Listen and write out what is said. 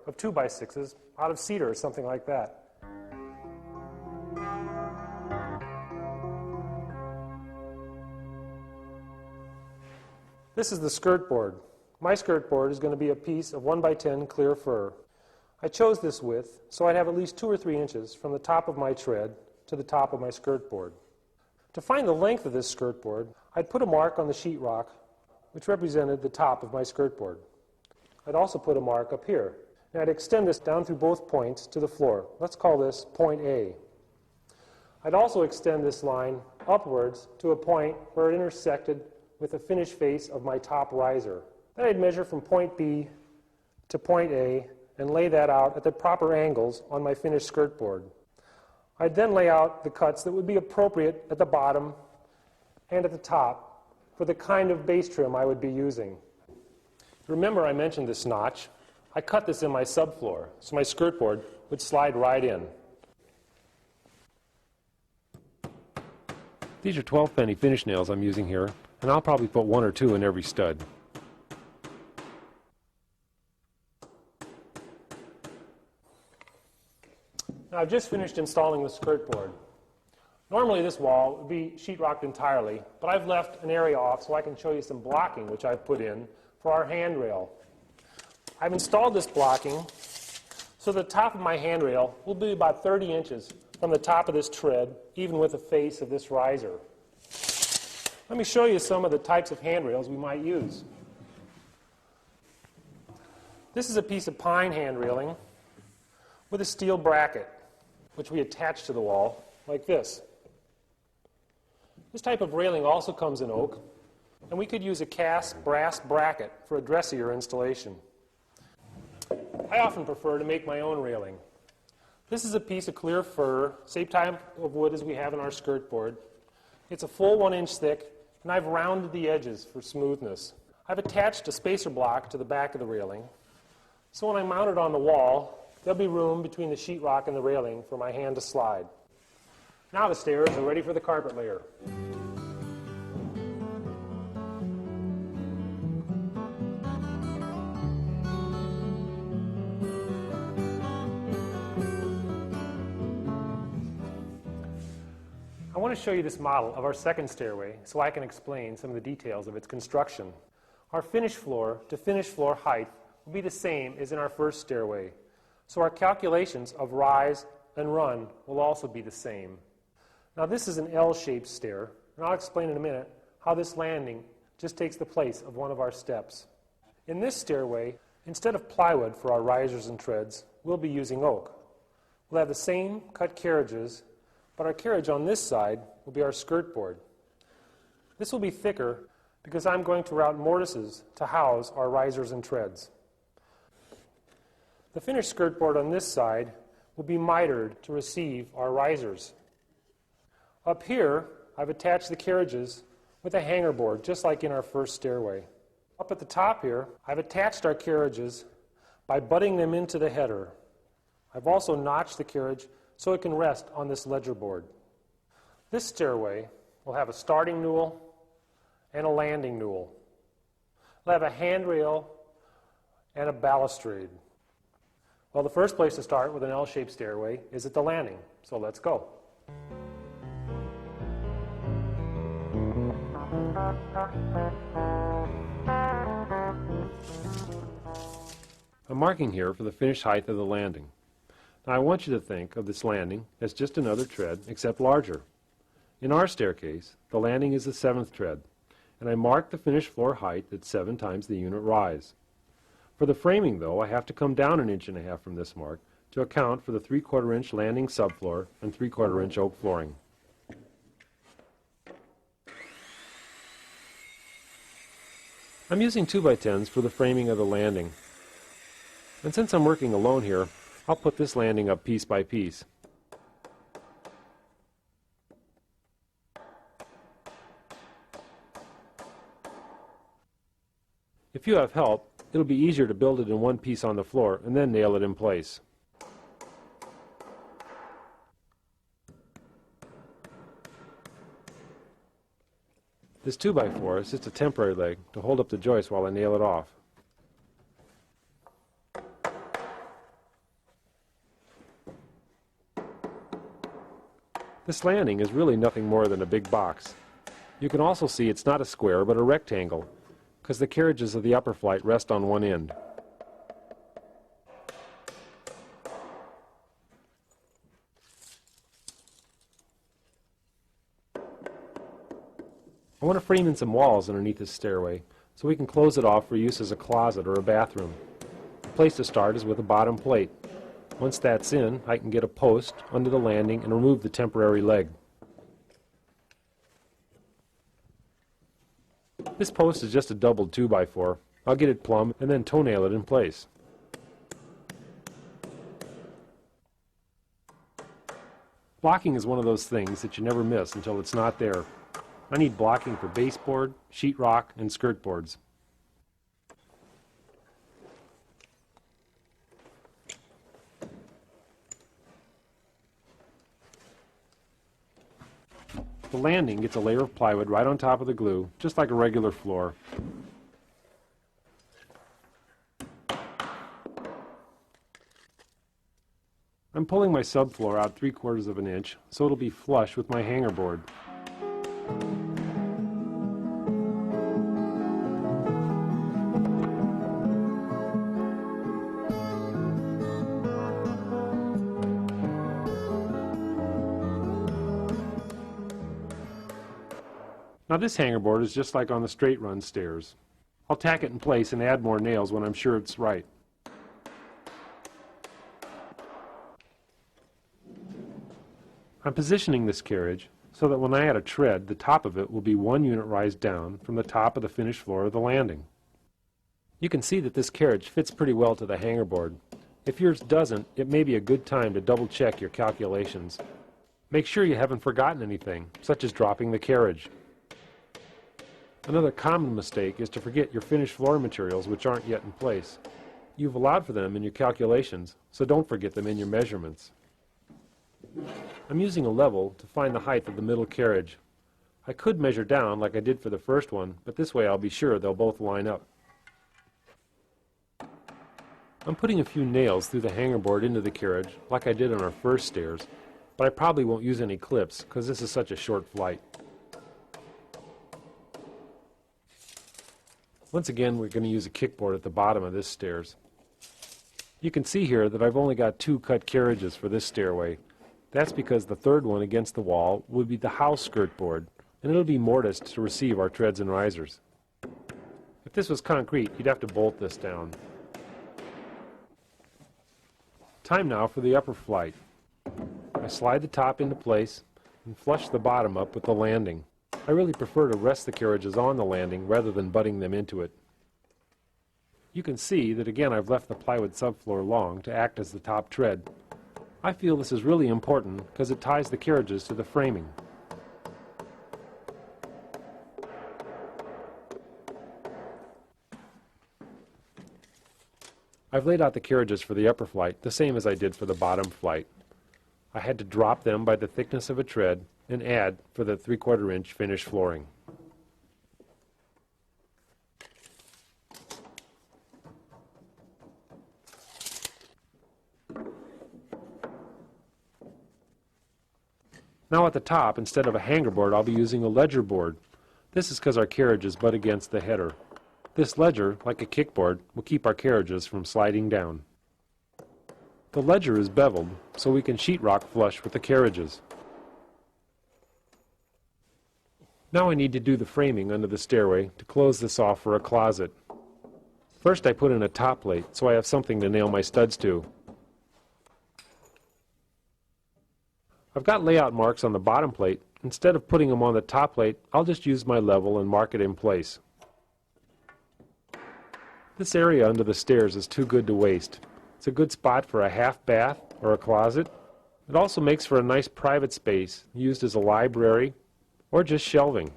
of 2x6s out of cedar or something like that. This is the skirt board. My skirt board is going to be a piece of 1x10 clear fir. I chose this width so I'd have at least 2 or 3 inches from the top of my tread to the top of my skirt board. To find the length of this skirt board, I'd put a mark on the sheetrock which represented the top of my skirt board. I'd also put a mark up here. And I'd extend this down through both points to the floor. Let's call this point A. I'd also extend this line upwards to a point where it intersected with the finished face of my top riser. Then I'd measure from point B to point A and lay that out at the proper angles on my finished skirt board. I'd then lay out the cuts that would be appropriate at the bottom and at the top for the kind of base trim I would be using. Remember I mentioned this notch. I cut this in my subfloor so my skirt board would slide right in. These are 12-penny finish nails I'm using here, and I'll probably put 1 or 2 in every stud. Now I've just finished installing the skirt board. Normally this wall would be sheetrocked entirely, but I've left an area off so I can show you some blocking which I've put in for our handrail. I've installed this blocking so the top of my handrail will be about 30 inches from the top of this tread, even with the face of this riser. Let me show you some of the types of handrails we might use. This is a piece of pine hand railing with a steel bracket, which we attach to the wall like this. This type of railing also comes in oak, and we could use a cast brass bracket for a dressier installation. I often prefer to make my own railing. This is a piece of clear fir, same type of wood as we have in our skirt board. It's a full 1 inch thick, and I've rounded the edges for smoothness. I've attached a spacer block to the back of the railing, so when I mount it on the wall, there'll be room between the sheetrock and the railing for my hand to slide. Now the stairs are ready for the carpet layer. I want to show you this model of our second stairway so I can explain some of the details of its construction. Our finished floor to finished floor height will be the same as in our first stairway, so our calculations of rise and run will also be the same. Now this is an L-shaped stair, and I'll explain in a minute how this landing just takes the place of one of our steps. In this stairway, instead of plywood for our risers and treads, we'll be using oak. We'll have the same cut carriages, but our carriage on this side will be our skirt board. This will be thicker because I'm going to route mortises to house our risers and treads. The finished skirt board on this side will be mitered to receive our risers. Up here, I've attached the carriages with a hanger board, just like in our first stairway. Up at the top here, I've attached our carriages by butting them into the header. I've also notched the carriage so it can rest on this ledger board. This stairway will have a starting newel and a landing newel. It'll have a handrail and a balustrade. Well, the first place to start with an L-shaped stairway is at the landing, so let's go. I'm marking here for the finished height of the landing. Now I want you to think of this landing as just another tread, except larger. In our staircase, the landing is the 7th tread, and I mark the finished floor height at 7 times the unit rise. For the framing, though, I have to come down 1.5 inches from this mark to account for the 3/4 inch landing subfloor and 3/4 inch oak flooring. I'm using 2x10s for the framing of the landing. And since I'm working alone here, I'll put this landing up piece by piece. If you have help, it'll be easier to build it in one piece on the floor and then nail it in place. This 2x4 is just a temporary leg to hold up the joist while I nail it off. This landing is really nothing more than a big box. You can also see it's not a square but a rectangle, because the carriages of the upper flight rest on one end. I want to frame in some walls underneath this stairway so we can close it off for use as a closet or a bathroom. The place to start is with a bottom plate. Once that's in, I can get a post under the landing and remove the temporary leg. This post is just a doubled 2x4. I'll get it plumb and then toenail it in place. Blocking is one of those things that you never miss until it's not there. I need blocking for baseboard, sheetrock, and skirt boards. The landing gets a layer of plywood right on top of the glue, just like a regular floor. I'm pulling my subfloor out 3/4 of an inch so it'll be flush with my hanger board. Now this hanger board is just like on the straight run stairs. I'll tack it in place and add more nails when I'm sure it's right. I'm positioning this carriage so that when I add a tread, the top of it will be one unit rise down from the top of the finished floor of the landing. You can see that this carriage fits pretty well to the hanger board. If yours doesn't, it may be a good time to double check your calculations. Make sure you haven't forgotten anything, such as dropping the carriage. Another common mistake is to forget your finished floor materials which aren't yet in place. You've allowed for them in your calculations, so don't forget them in your measurements. I'm using a level to find the height of the middle carriage. I could measure down like I did for the first one, but this way I'll be sure they'll both line up. I'm putting a few nails through the hanger board into the carriage like I did on our first stairs, but I probably won't use any clips because this is such a short flight. Once again, we're going to use a kickboard at the bottom of this stairs. You can see here that I've only got 2 cut carriages for this stairway. That's because the third one against the wall would be the house skirt board, and it'll be mortised to receive our treads and risers. If this was concrete, you'd have to bolt this down. Time now for the upper flight. I slide the top into place and flush the bottom up with the landing. I really prefer to rest the carriages on the landing rather than butting them into it. You can see that again I've left the plywood subfloor long to act as the top tread. I feel this is really important because it ties the carriages to the framing. I've laid out the carriages for the upper flight the same as I did for the bottom flight. I had to drop them by the thickness of a tread and add for the 3/4 inch finished flooring. Now at the top, instead of a hanger board, I'll be using a ledger board. This is because our carriages butt against the header. This ledger, like a kickboard, will keep our carriages from sliding down. The ledger is beveled, so we can sheetrock flush with the carriages. Now I need to do the framing under the stairway to close this off for a closet. First I put in a top plate so I have something to nail my studs to. I've got layout marks on the bottom plate. Instead of putting them on the top plate, I'll just use my level and mark it in place. This area under the stairs is too good to waste. It's a good spot for a half bath or a closet. It also makes for a nice private space used as a library or just shelving.